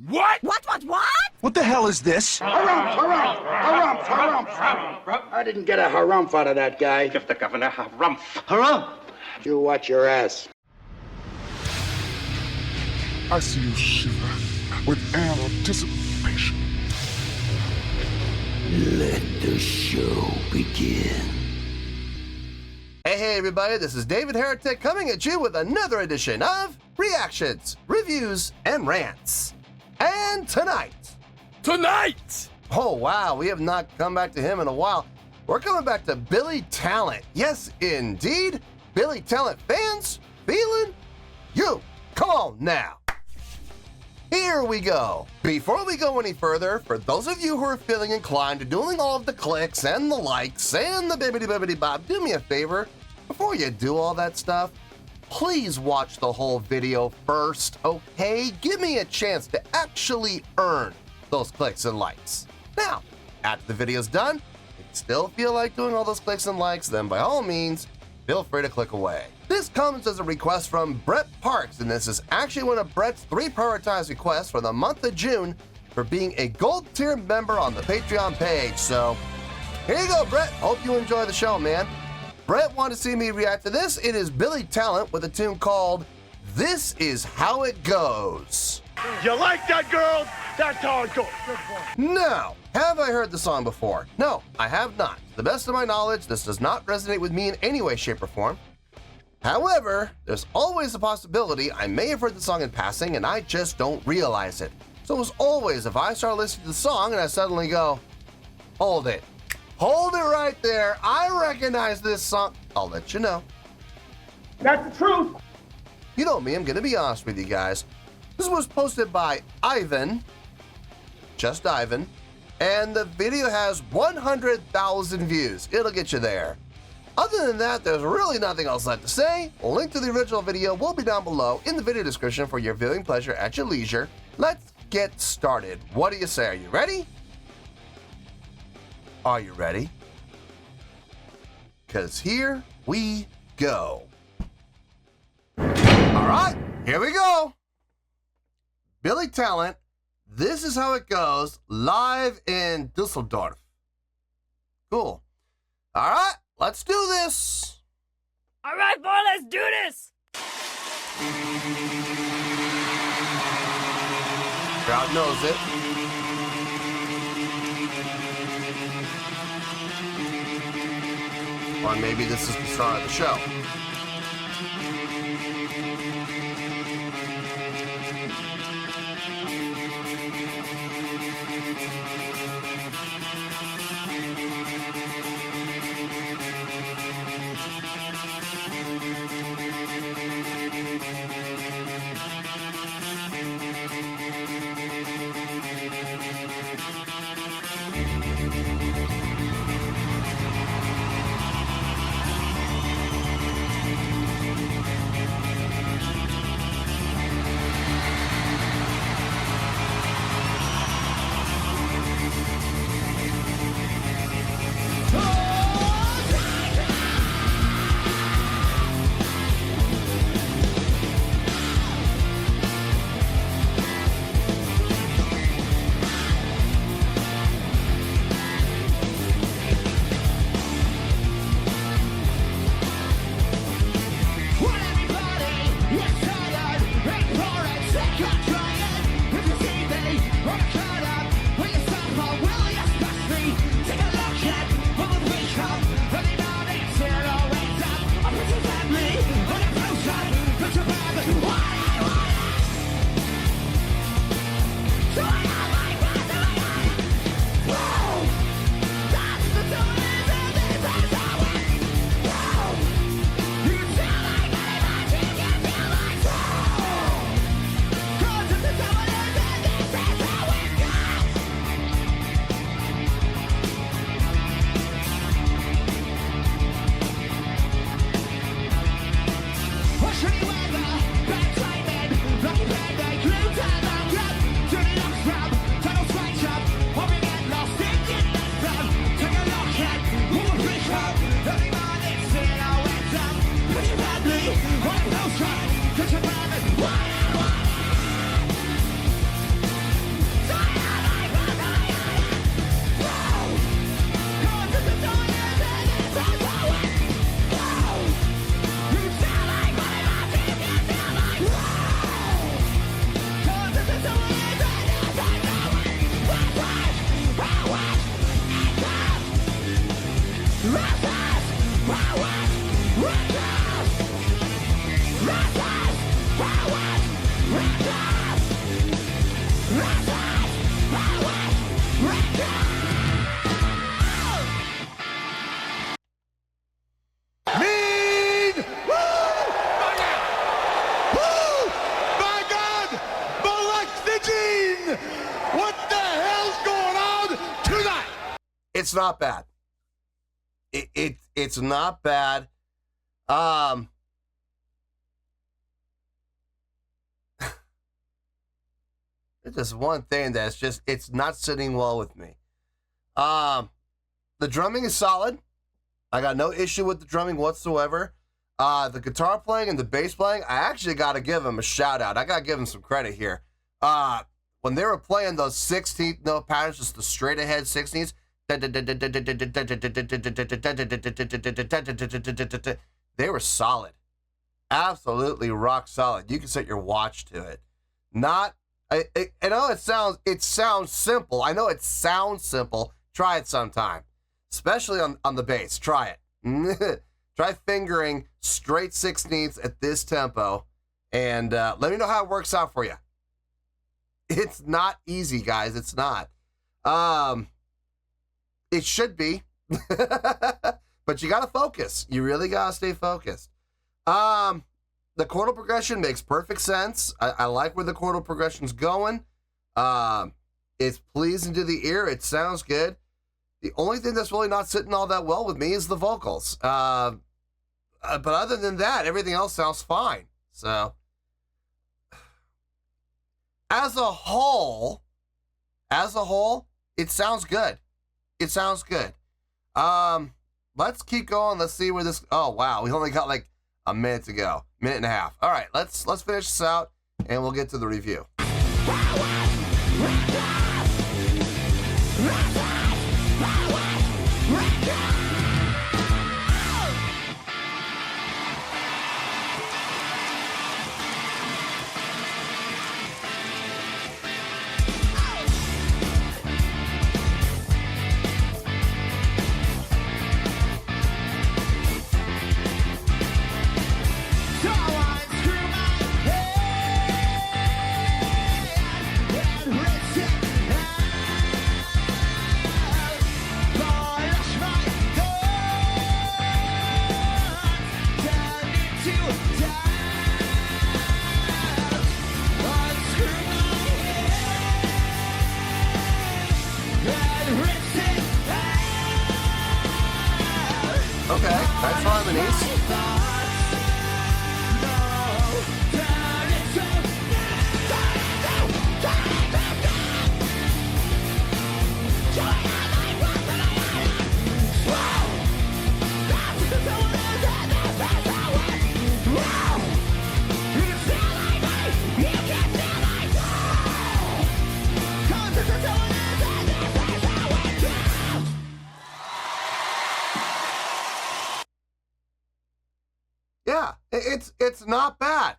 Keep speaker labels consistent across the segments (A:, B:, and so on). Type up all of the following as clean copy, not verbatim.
A: What?
B: What?
C: What the hell is this?
D: Harumph. I didn't get a harumph out of that guy.
E: Give the governor harumph.
C: Harumph!
D: You watch your ass.
A: I see you shiver with anticipation.
F: Let the show begin.
G: Hey everybody, this is David Heretic coming at you with another edition of Reactions, Reviews, and Rants. And tonight, oh wow, we have not come back to him in a while. We're coming back to Billy Talent. Yes, indeed, Billy Talent fans feeling you. Come on now. Here we go. Before we go any further, for those of you who are feeling inclined to doing all of the clicks and the likes and the bibbidi-bibbidi-bob, do me a favor. Before you do all that stuff, please watch the whole video first, okay? Give me a chance to actually earn those clicks and likes. Now, after the video's done, if you still feel like doing all those clicks and likes, then by all means, feel free to click away. This comes as a request from Brett Parks, and this is actually one of Brett's 3 prioritized requests for the month of June for being a gold tier member on the Patreon page. So, here you go, Brett. Hope you enjoy the show, man. Brett wanted to see me react to this. It is Billy Talent with a tune called This Is How It Goes.
C: You like that, girl? That's how it goes.
G: Now, have I heard the song before? No, I have not. To the best of my knowledge, this does not resonate with me in any way, shape, or form. However, there's always a possibility I may have heard the song in passing and I just don't realize it. So as always, if I start listening to the song and I suddenly go, hold it right there, I recognize this song, I'll let you know.
C: That's the truth.
G: You know me, I'm gonna be honest with you guys. This was posted by Ivan, just Ivan, and the video has 100,000 views. It'll get you there. Other than that, there's really nothing else left to say. A link to the original video will be down below in the video description for your viewing pleasure at your leisure. Let's get started. What do you say? Are you ready? Are you ready? Because here we go. All right, here we go. Billy Talent, This Is How It Goes, live in Dusseldorf. Cool. All right, let's do this.
B: All right, boy, let's do this.
G: Crowd knows it. Or maybe this is the start of the show. Mean! Woo!
E: Woo! My God! Gene! What the hell's going on tonight?
G: It's not bad. It's not bad. There's just one thing that's just, it's not sitting well with me. The drumming is solid. I got no issue with the drumming whatsoever. The guitar playing and the bass playing, I actually got to give them a shout out. I got to give them some credit here. When they were playing those 16th note patterns, just the straight ahead 16ths, they were solid. Absolutely rock solid. You can set your watch to it. I know it sounds simple. I know it sounds simple. Try it sometime, especially on the bass. Try it. Try fingering straight 16ths at this tempo, and let me know how it works out for you. It's not easy, guys. It's not. It should be, but you got to focus. You really got to stay focused. The chordal progression makes perfect sense. I like where the chordal progression's going. It's pleasing to the ear. It sounds good. The only thing that's really not sitting all that well with me is the vocals. But other than that, everything else sounds fine. So, as a whole, it sounds good. It sounds good. Let's keep going. Let's see where this. Oh wow, we only got like a minute to go, minute and a half. All right, let's finish this out, and we'll get to the review. Okay, nice harmonies. Yeah, it's not bad.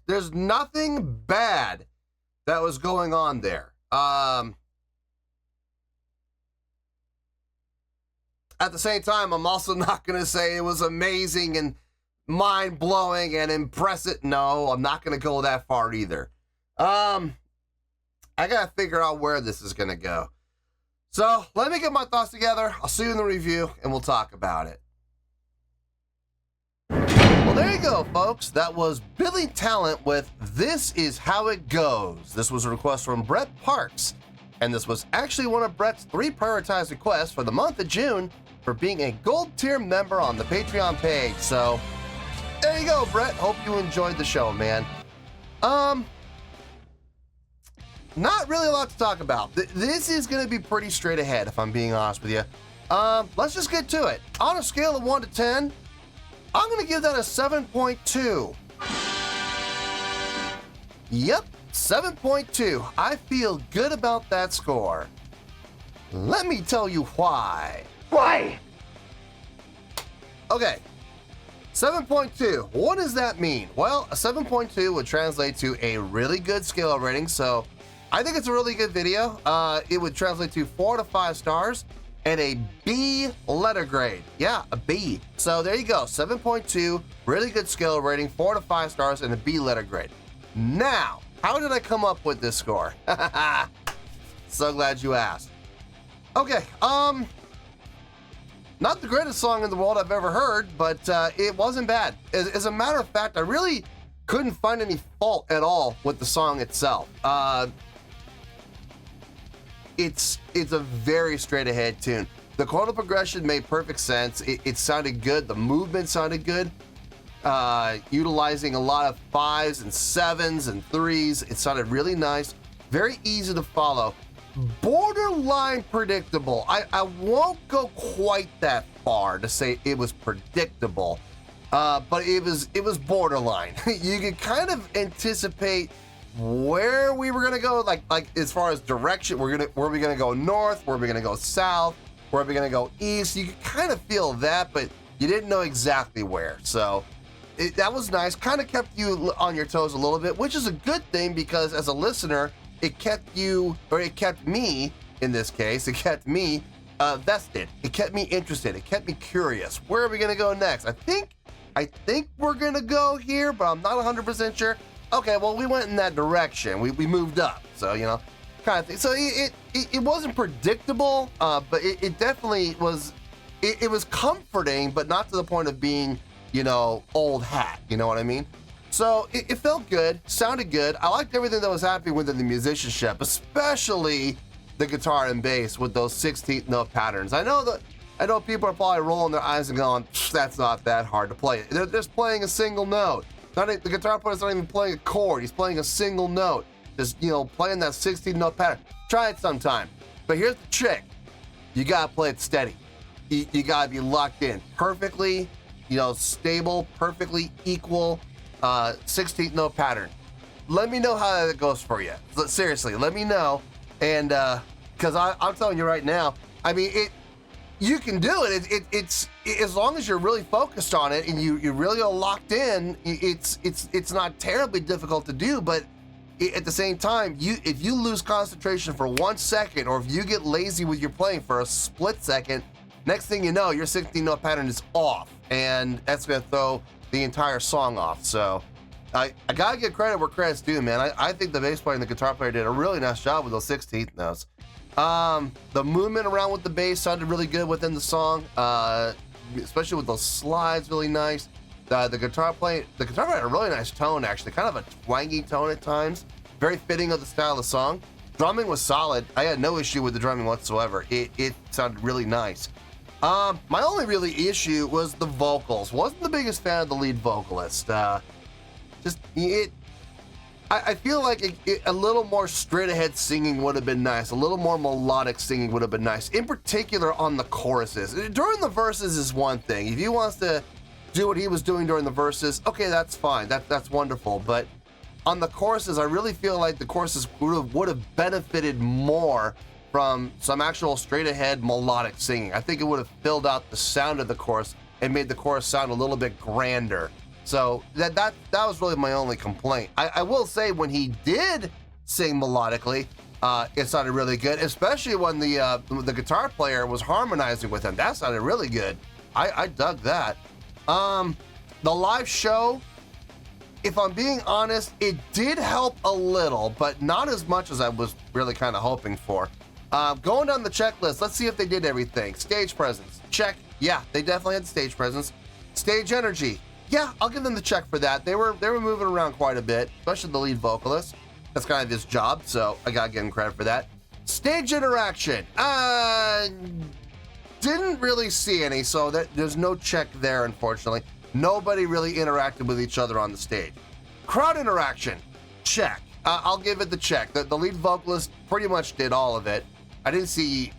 G: There's nothing bad that was going on there. At the same time, I'm also not going to say it was amazing and mind-blowing and impressive. No, I'm not going to go that far either. I got to figure out where this is going to go. So let me get my thoughts together. I'll see you in the review, and we'll talk about it. Well, there you go, folks. That was Billy Talent with This Is How It Goes. This was a request from Brett Parks, and this was actually one of Brett's 3 prioritized requests for the month of June for being a gold tier member on the Patreon page. So there you go, Brett. Hope you enjoyed the show, man. Not really a lot to talk about. This is going to be pretty straight ahead, if I'm being honest with you. Let's just get to it. On a scale of 1 to 10, I'm going to give that a 7.2. Yep, 7.2. I feel good about that score. Let me tell you why.
C: Why?
G: Okay, 7.2. What does that mean? Well, a 7.2 would translate to a really good scale rating, so I think it's a really good video. It would translate to 4 to 5 stars. And a B letter grade. Yeah, a B. So there you go, 7.2, really good scale rating, 4 to 5 stars, and a B letter grade. Now, How did I come up with this score? So glad you asked. Okay, not the greatest song in the world I've ever heard, but it wasn't bad. As a matter of fact, I really couldn't find any fault at all with the song itself. It's a very straight ahead tune. The chordal progression made perfect sense. It sounded good. The movement sounded good. Utilizing a lot of 5s and 7s and 3s. It sounded really nice. Very easy to follow. Borderline predictable. I won't go quite that far to say it was predictable, but it was borderline. You could kind of anticipate where we were gonna go, like as far as direction. Were we gonna go north? Were we gonna go south? Were we gonna go east? You could kind of feel that, but you didn't know exactly where. So that was nice. Kind of kept you on your toes a little bit, which is a good thing because as a listener, it kept me, in this case, it kept me vested. It kept me interested. It kept me curious. Where are we gonna go next? I think we're gonna go here, but I'm not 100% sure. Okay, well, we went in that direction. We moved up, so, you know, kind of thing. So it wasn't predictable, but it definitely was, it was comforting, but not to the point of being, you know, old hat, you know what I mean? So it felt good, sounded good. I liked everything that was happening within the musicianship, especially the guitar and bass with those 16th note patterns. I know people are probably rolling their eyes and going, that's not that hard to play. They're just playing a single note. The guitar player's not even playing a chord. He's playing a single note. Just, you know, playing that 16th note pattern. Try it sometime. But here's the trick. You gotta play it steady. You gotta be locked in perfectly, you know, stable, perfectly equal 16th note pattern. Let me know how that goes for you. Seriously, let me know. And because I'm telling you right now, I mean, you can do it. It's as long as you're really focused on it and you really are locked in. It's not terribly difficult to do, but at the same time, if you lose concentration for 1 second, or if you get lazy with your playing for a split second, next thing you know, your 16th note pattern is off, and that's gonna throw the entire song off. So I gotta give credit where credit's due, man. I think the bass player and the guitar player did a really nice job with those 16th notes. The movement around with the bass sounded really good within the song, especially with those slides, really nice. The guitar player had a really nice tone, actually, kind of a twangy tone at times, very fitting of the style of the song. Drumming was solid. I had no issue with the drumming whatsoever. It sounded really nice. My only really issue was the vocals. Wasn't the biggest fan of the lead vocalist. I feel like a little more straight ahead singing would have been nice. A little more melodic singing would have been nice. In particular on the choruses. During the verses is one thing. If he wants to do what he was doing during the verses, okay, that's fine. That's wonderful. But on the choruses, I really feel like the choruses would have benefited more from some actual straight ahead melodic singing. I think it would have filled out the sound of the chorus and made the chorus sound a little bit grander. So that was really my only complaint. I will say when he did sing melodically, it sounded really good, especially when the guitar player was harmonizing with him. That sounded really good. I dug that. The live show, if I'm being honest, it did help a little, but not as much as I was really kind of hoping for. Going down the checklist, let's see if they did everything. Stage presence, check. Yeah, they definitely had stage presence. Stage energy. Yeah, I'll give them the check for that. They were moving around quite a bit, especially the lead vocalist. That's kind of his job, so I gotta give him credit for that. Stage interaction. Didn't really see any, so there's no check there, unfortunately. Nobody really interacted with each other on the stage. Crowd interaction. Check. I'll give it the check. The lead vocalist pretty much did all of it. I didn't see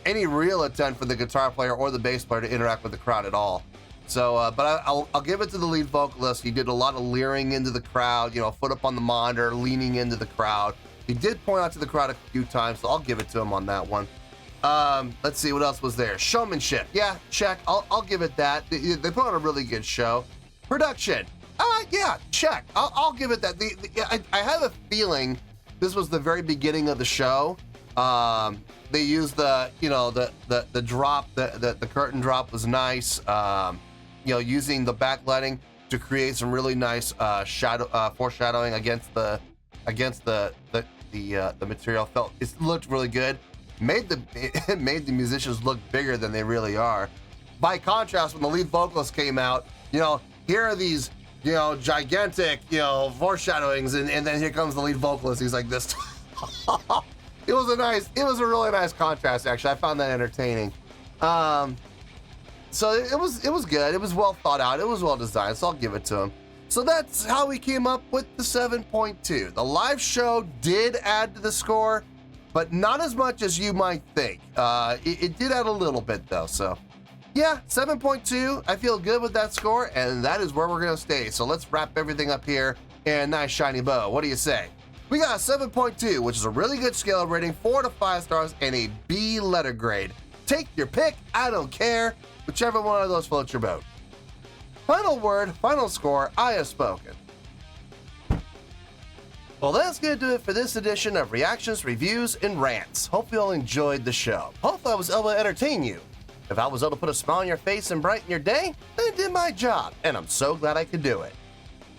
G: any real attempt for the guitar player or the bass player to interact with the crowd at all. So, but I'll give it to the lead vocalist. He did a lot of leering into the crowd, you know, foot up on the monitor, leaning into the crowd. He did point out to the crowd a few times, so I'll give it to him on that one. Let's see, what else was there? Showmanship. Yeah, check. I'll give it that. They put on a really good show. Production. Yeah, check. I'll give it that. I have a feeling this was the very beginning of the show. They used the drop, the curtain drop was nice. Using the backlighting to create some really nice foreshadowing against the against the material. It looked really good. It made the musicians look bigger than they really are. By contrast, when the lead vocalist came out, here are these, gigantic, foreshadowings, and then here comes the lead vocalist. He's like this. It was a really nice contrast, actually. I found that entertaining. So it was good. It was well thought out. It was well designed, so I'll give it to him. So that's how we came up with the 7.2. The live show did add to the score, but not as much as you might think. It did add a little bit, though, so yeah, 7.2. I feel good with that score, and that is where we're going to stay. So let's wrap everything up here in a nice shiny bow. What do you say? We got a 7.2, which is a really good scale rating, 4 to 5 stars, and a B letter grade. Take your pick. I don't care. Whichever one of those floats your boat. Final word, final score, I have spoken. Well, that's going to do it for this edition of Reactions, Reviews, and Rants. Hope you all enjoyed the show. Hope I was able to entertain you. If I was able to put a smile on your face and brighten your day, then I did my job, and I'm so glad I could do it.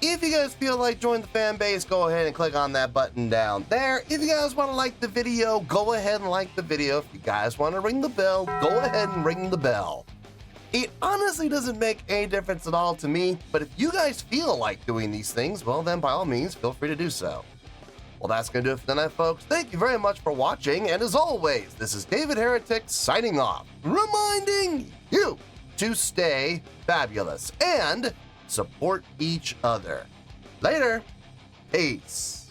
G: If you guys feel like joining the fan base, go ahead and click on that button down there. If you guys want to like the video, go ahead and like the video. If you guys want to ring the bell, go ahead and ring the bell. It honestly doesn't make any difference at all to me, but if you guys feel like doing these things, well then by all means, feel free to do so. Well, that's going to do it for tonight, folks. Thank you very much for watching, and as always, this is David Heretic signing off, reminding you to stay fabulous and support each other. Later. Peace.